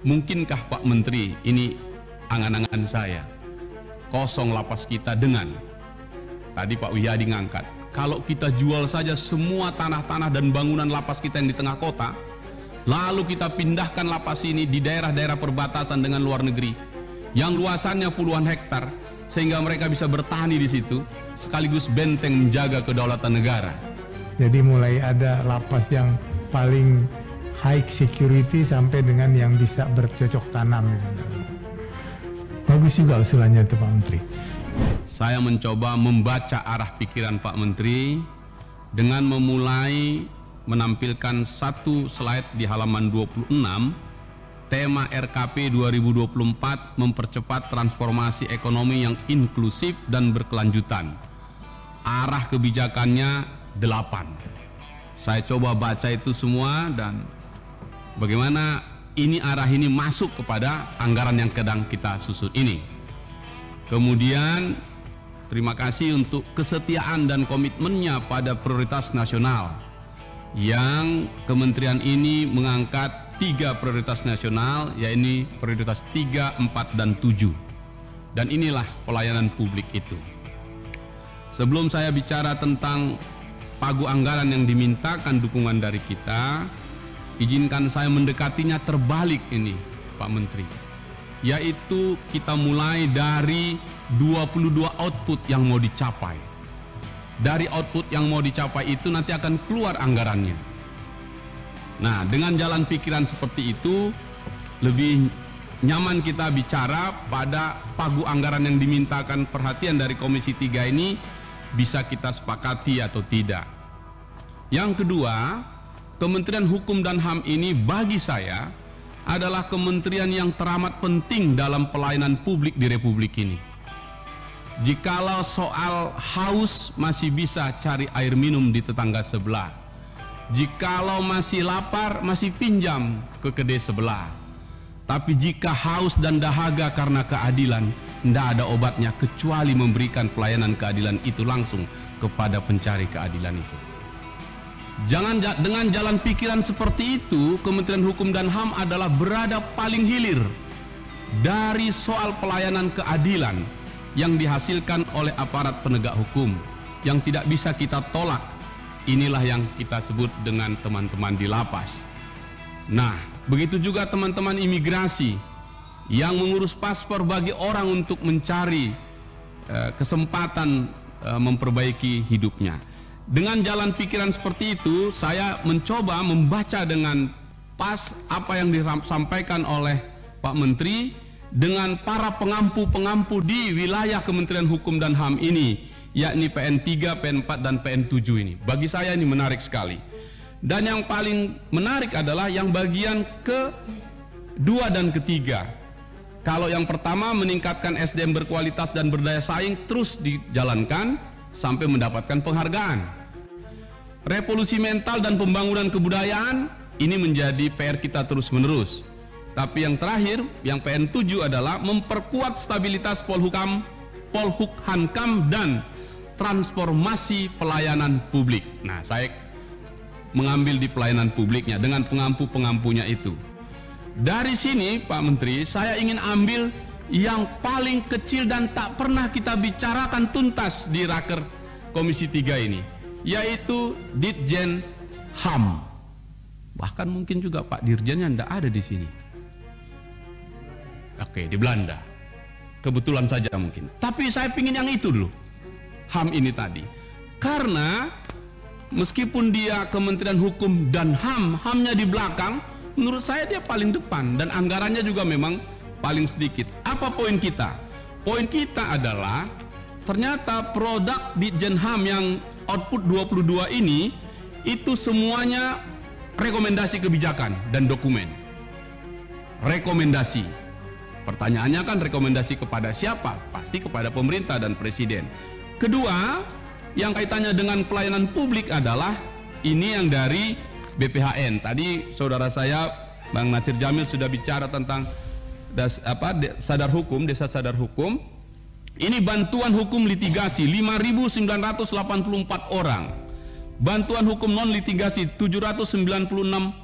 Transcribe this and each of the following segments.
Mungkinkah Pak Menteri, ini angan-angan saya, kosong lapas kita dengan, tadi Pak Wiyadi ngangkat, kalau kita jual saja semua tanah-tanah dan bangunan lapas kita yang di tengah kota, lalu kita pindahkan lapas ini di daerah-daerah perbatasan dengan luar negeri, yang luasannya puluhan hektar, sehingga mereka bisa bertani di situ, sekaligus benteng menjaga kedaulatan negara. Jadi mulai ada lapas yang paling high security sampai dengan yang bisa bercocok tanam. Bagus juga usulannya itu Pak Menteri. Saya mencoba membaca arah pikiran Pak Menteri dengan memulai menampilkan satu slide di halaman 26, tema RKP 2024 mempercepat transformasi ekonomi yang inklusif dan berkelanjutan. Arah kebijakannya 8. Saya coba baca itu semua dan bagaimana arah ini masuk kepada anggaran yang sedang kita susun ini. Kemudian terima kasih untuk kesetiaan dan komitmennya pada prioritas nasional, yang kementerian ini mengangkat 3 prioritas nasional, yaitu prioritas 3, 4, dan 7. Dan inilah pelayanan publik itu. Sebelum saya bicara tentang pagu anggaran yang dimintakan dukungan dari kita, izinkan saya mendekatinya terbalik ini Pak Menteri, yaitu kita mulai dari 22 output yang mau dicapai. Dari output yang mau dicapai itu nanti akan keluar anggarannya. Nah, dengan jalan pikiran seperti itu, lebih nyaman kita bicara pada pagu anggaran yang dimintakan perhatian dari Komisi 3 ini bisa kita sepakati atau tidak. Yang kedua, Kementerian Hukum dan HAM ini bagi saya adalah kementerian yang teramat penting dalam pelayanan publik di Republik ini. Jikalau soal haus masih bisa cari air minum di tetangga sebelah, jikalau masih lapar masih pinjam ke kedai sebelah. Tapi jika haus dan dahaga karena keadilan, tidak ada obatnya kecuali memberikan pelayanan keadilan itu langsung kepada pencari keadilan itu. Jangan dengan jalan pikiran seperti itu, Kementerian Hukum dan HAM adalah berada paling hilir dari soal pelayanan keadilan yang dihasilkan oleh aparat penegak hukum yang tidak bisa kita tolak. Inilah yang kita sebut dengan teman-teman di lapas. Nah, begitu juga teman-teman imigrasi yang mengurus paspor bagi orang untuk mencari kesempatan memperbaiki hidupnya. Dengan jalan pikiran seperti itu, saya mencoba membaca dengan pas apa yang disampaikan oleh Pak Menteri dengan para pengampu-pengampu di wilayah Kementerian Hukum dan HAM ini, yakni PN3, PN4, dan PN7 ini. Bagi saya ini menarik sekali. Dan yang paling menarik adalah yang bagian kedua dan ketiga. Kalau yang pertama meningkatkan SDM berkualitas dan berdaya saing terus dijalankan sampai mendapatkan penghargaan. Revolusi mental dan pembangunan kebudayaan ini menjadi PR kita terus-menerus. Tapi yang terakhir, yang PN7 adalah memperkuat stabilitas Polhukam, Polhukhankam, dan transformasi pelayanan publik. Nah, saya mengambil di pelayanan publiknya dengan pengampu-pengampunya itu. Dari sini Pak Menteri, saya ingin ambil yang paling kecil dan tak pernah kita bicarakan tuntas di Raker Komisi 3 ini, yaitu Ditjen HAM. Bahkan mungkin juga Pak Dirjennya tidak ada di sini. Oke, di Belanda. Kebetulan saja mungkin. Tapi saya pingin yang itu dulu, HAM ini tadi. Karena meskipun dia Kementerian Hukum dan HAM, HAM-nya di belakang, menurut saya dia paling depan dan anggarannya juga memang paling sedikit. Apa poin kita? Poin kita adalah ternyata produk Ditjen HAM yang output 22 ini itu semuanya rekomendasi kebijakan dan dokumen. Rekomendasi. Pertanyaannya kan rekomendasi kepada siapa? Pasti kepada pemerintah dan presiden. Kedua, yang kaitannya dengan pelayanan publik adalah ini yang dari BPHN. Tadi saudara saya Bang Nasir Jamil sudah bicara tentang sadar hukum, desa sadar hukum. Ini bantuan hukum litigasi 5.984 orang. Bantuan hukum non litigasi 796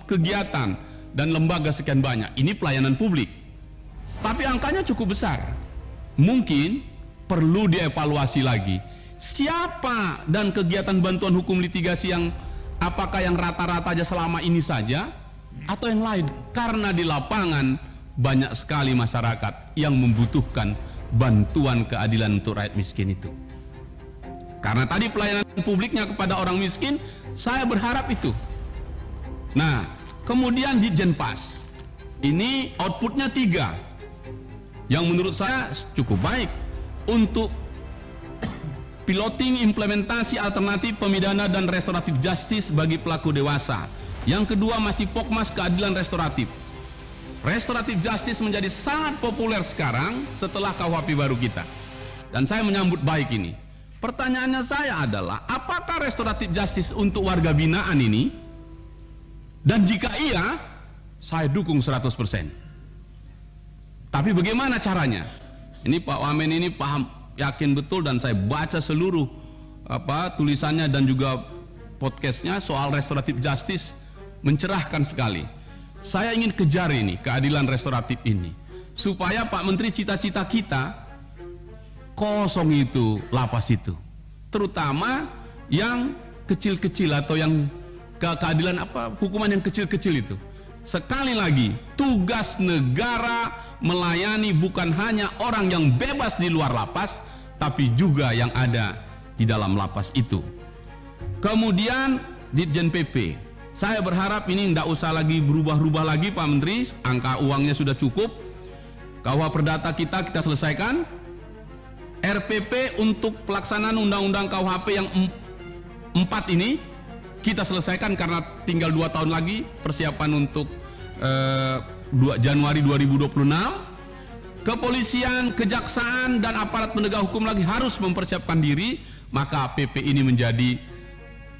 kegiatan. dan lembaga sekian banyak. Ini pelayanan publik. Tapi angkanya cukup besar. Mungkin perlu dievaluasi lagi. Siapa dan kegiatan bantuan hukum litigasi yang apakah yang rata-rata aja selama ini saja atau yang lain? Karena di lapangan banyak sekali masyarakat yang membutuhkan bantuan keadilan untuk rakyat miskin itu. Karena tadi pelayanan publiknya kepada orang miskin, saya berharap itu. Nah, kemudian Ditjenpas ini outputnya 3 yang menurut saya cukup baik untuk piloting implementasi alternatif pemidana dan restoratif justice bagi pelaku dewasa. Yang kedua masih Pokmas keadilan restoratif. Restoratif justice menjadi sangat populer sekarang setelah KUHP baru kita, dan saya menyambut baik ini. Pertanyaannya saya adalah, apakah restoratif justice untuk warga binaan ini? Dan jika iya, saya dukung 100%. Tapi bagaimana caranya? Ini Pak Wamen ini paham, yakin betul, dan saya baca seluruh tulisannya dan juga podcastnya soal restoratif justice, mencerahkan sekali. Saya ingin kejar ini, keadilan restoratif ini, supaya Pak Menteri, cita-cita kita kosong itu lapas itu, terutama yang kecil-kecil atau yang keadilan hukuman yang kecil-kecil itu. Sekali lagi, tugas negara melayani bukan hanya orang yang bebas di luar lapas, tapi juga yang ada di dalam lapas itu. Kemudian Ditjen PP, saya berharap ini tidak usah lagi berubah-ubah lagi Pak Menteri, angka uangnya sudah cukup. KUH Perdata kita selesaikan. RPP untuk pelaksanaan undang-undang KUHP yang 4 ini kita selesaikan karena tinggal 2 tahun lagi persiapan untuk 2 Januari 2026. Kepolisian, kejaksaan, dan aparat penegak hukum lagi harus mempersiapkan diri, maka PP ini menjadi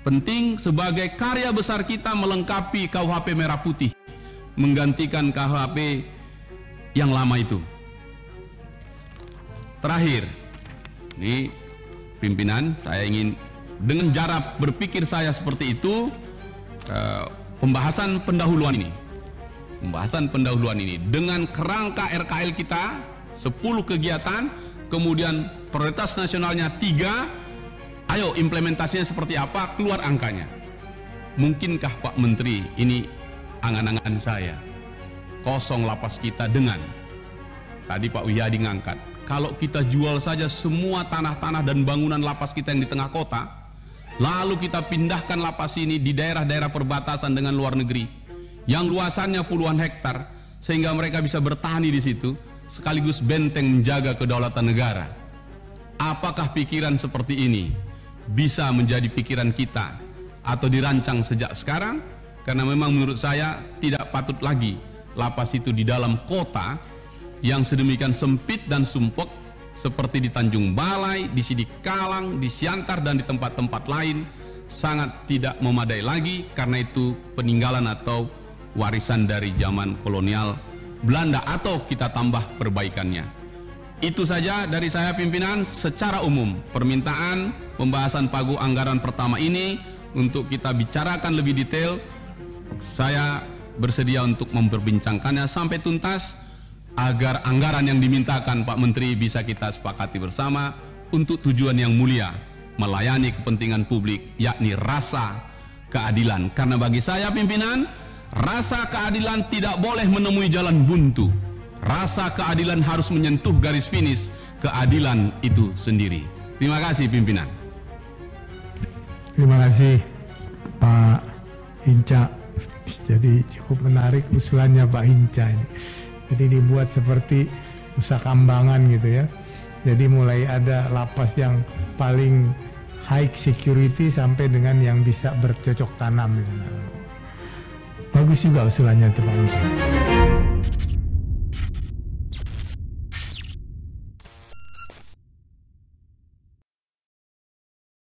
penting sebagai karya besar kita melengkapi KUHP Merah Putih, menggantikan KUHP yang lama itu. Terakhir, ini pimpinan, saya ingin dengan cara berpikir saya seperti itu, pembahasan pendahuluan ini dengan kerangka RKL kita 10 kegiatan, kemudian prioritas nasionalnya 3. Ayo implementasinya seperti apa, keluar angkanya. Mungkinkah Pak Menteri, ini angan-angan saya, kosong lapas kita dengan tadi Pak Wiyadi ngangkat, kalau kita jual saja semua tanah-tanah dan bangunan lapas kita yang di tengah kota, lalu kita pindahkan lapas ini di daerah-daerah perbatasan dengan luar negeri, yang luasannya puluhan hektar, sehingga mereka bisa bertahan di situ, sekaligus benteng menjaga kedaulatan negara. Apakah pikiran seperti ini bisa menjadi pikiran kita atau dirancang sejak sekarang? Karena memang menurut saya tidak patut lagi lapas itu di dalam kota yang sedemikian sempit dan sumpek seperti di Tanjung Balai, di Sidikalang, di Siantar, dan di tempat-tempat lain. Sangat tidak memadai lagi, karena itu peninggalan atau warisan dari zaman kolonial Belanda, atau kita tambah perbaikannya. Itu saja dari saya pimpinan. Secara umum permintaan pembahasan pagu anggaran pertama ini untuk kita bicarakan lebih detail, saya bersedia untuk memperbincangkannya sampai tuntas, agar anggaran yang dimintakan Pak Menteri bisa kita sepakati bersama untuk tujuan yang mulia, melayani kepentingan publik, yakni rasa keadilan. Karena bagi saya pimpinan, rasa keadilan tidak boleh menemui jalan buntu. Rasa keadilan harus menyentuh garis finish keadilan itu sendiri. Terima kasih pimpinan. Terima kasih Pak Hinca. Jadi cukup menarik usulannya Pak Hinca ini. Jadi dibuat seperti Nusa Kambangan gitu ya. Jadi mulai ada lapas yang paling high security sampai dengan yang bisa bercocok tanam gitu. Bagus juga usulannya tuh Pak Hinca.